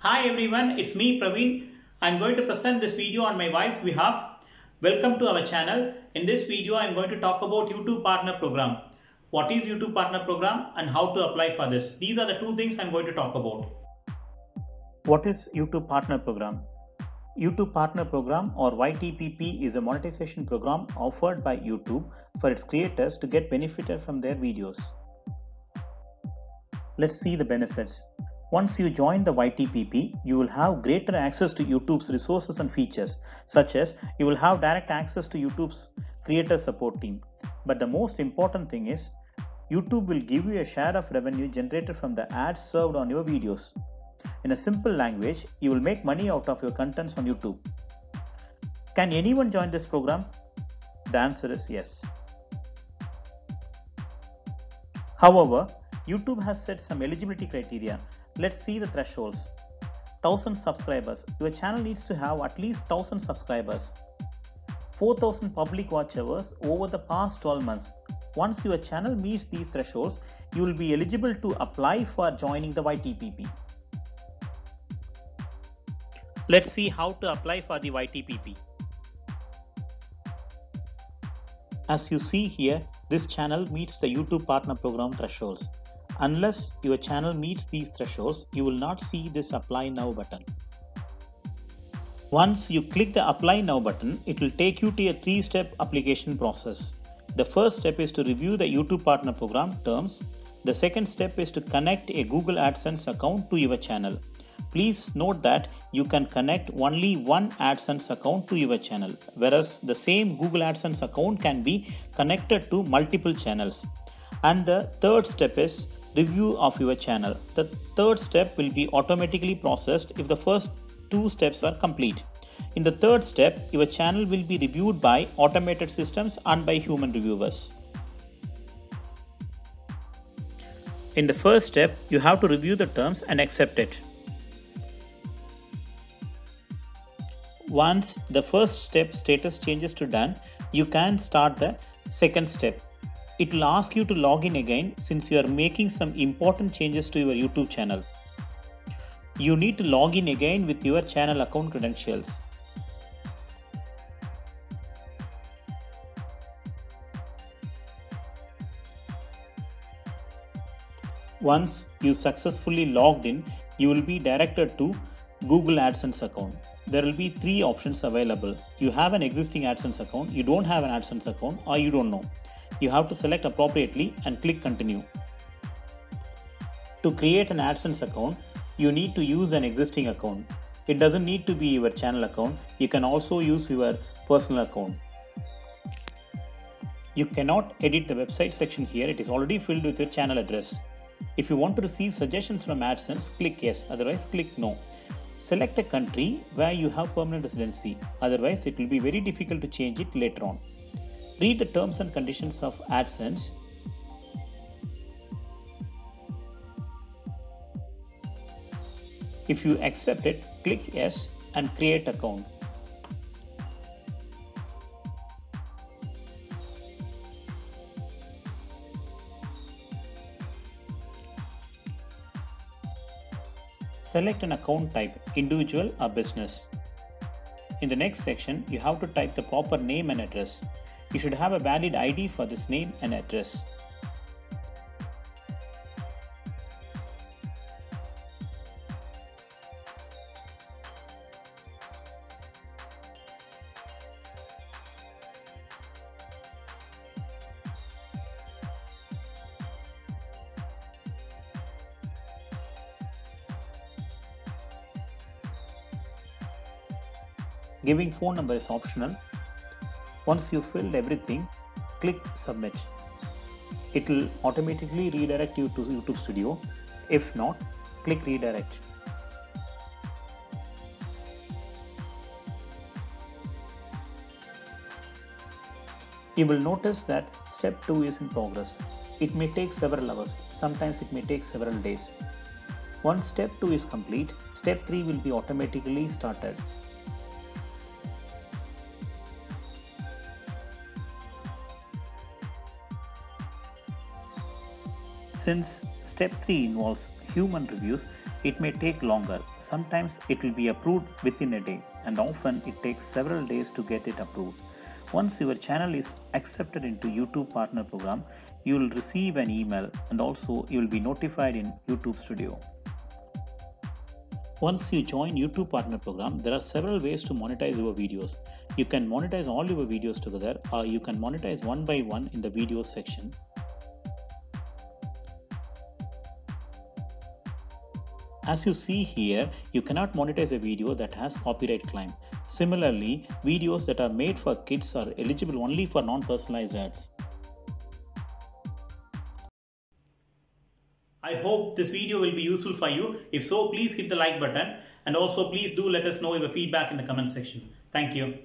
Hi everyone, it's me Praveen. I'm going to present this video on my wife's behalf. Welcome to our channel. In this video, I'm going to talk about YouTube Partner Program. What is YouTube Partner Program and how to apply for this? These are the two things I'm going to talk about. What is YouTube Partner Program? YouTube Partner Program or YTPP is a monetization program offered by YouTube for its creators to get benefited from their videos. Let's see the benefits. Once you join the YTPP, you will have greater access to YouTube's resources and features, such as you will have direct access to YouTube's creator support team. But the most important thing is, YouTube will give you a share of revenue generated from the ads served on your videos. In a simple language, you will make money out of your contents on YouTube. Can anyone join this program? The answer is yes. However, YouTube has set some eligibility criteria. Let's see the thresholds. 1000 subscribers. Your channel needs to have at least 1000 subscribers. 4000 public watch hours over the past 12 months. Once your channel meets these thresholds, you will be eligible to apply for joining the YTPP. Let's see how to apply for the YTPP. As you see here, this channel meets the YouTube Partner Program thresholds. Unless your channel meets these thresholds, you will not see this Apply Now button. Once you click the Apply Now button, it will take you to a 3-step application process. The first step is to review the YouTube Partner Program terms. The second step is to connect a Google AdSense account to your channel. Please note that you can connect only one AdSense account to your channel, whereas the same Google AdSense account can be connected to multiple channels. And the third step is review of your channel. The third step will be automatically processed if the first two steps are complete. In the third step, your channel will be reviewed by automated systems and by human reviewers. In the first step, you have to review the terms and accept it. Once the first step status changes to done, you can start the second step. It will ask you to log in again since you are making some important changes to your YouTube channel. You need to log in again with your channel account credentials. Once you successfully logged in, you will be directed to Google AdSense account. There will be 3 options available. You have an existing AdSense account, you don't have an AdSense account, or you don't know. You have to select appropriately and click continue. To create an AdSense account, you need to use an existing account. It doesn't need to be your channel account. You can also use your personal account. You cannot edit the website section here. It is already filled with your channel address. If you want to receive suggestions from AdSense, click yes. Otherwise, click no. Select a country where you have permanent residency. Otherwise, it will be very difficult to change it later on. Read the terms and conditions of AdSense. If you accept it, click yes and create account. Select an account type, individual or business. In the next section, you have to type the proper name and address. You should have a valid ID for this name and address. Giving phone number is optional. Once you filled everything, click submit. It will automatically redirect you to YouTube Studio. If not, click redirect. You will notice that step 2 is in progress. It may take several hours. Sometimes it may take several days. Once step 2 is complete, step 3 will be automatically started. Since step 3 involves human reviews, It may take longer. Sometimes it will be approved within a day, and often it takes several days to get it approved. Once your channel is accepted into YouTube Partner Program, you will receive an email and also you will be notified in YouTube Studio. Once you join YouTube Partner Program, there are several ways to monetize your videos. You can monetize all your videos together, or you can monetize one by one in the videos section. As you see here, you cannot monetize a video that has copyright claim. Similarly, videos that are made for kids are eligible only for non-personalized ads. I hope this video will be useful for you. If so, please hit the like button, and also please do let us know your feedback in the comment section. Thank you.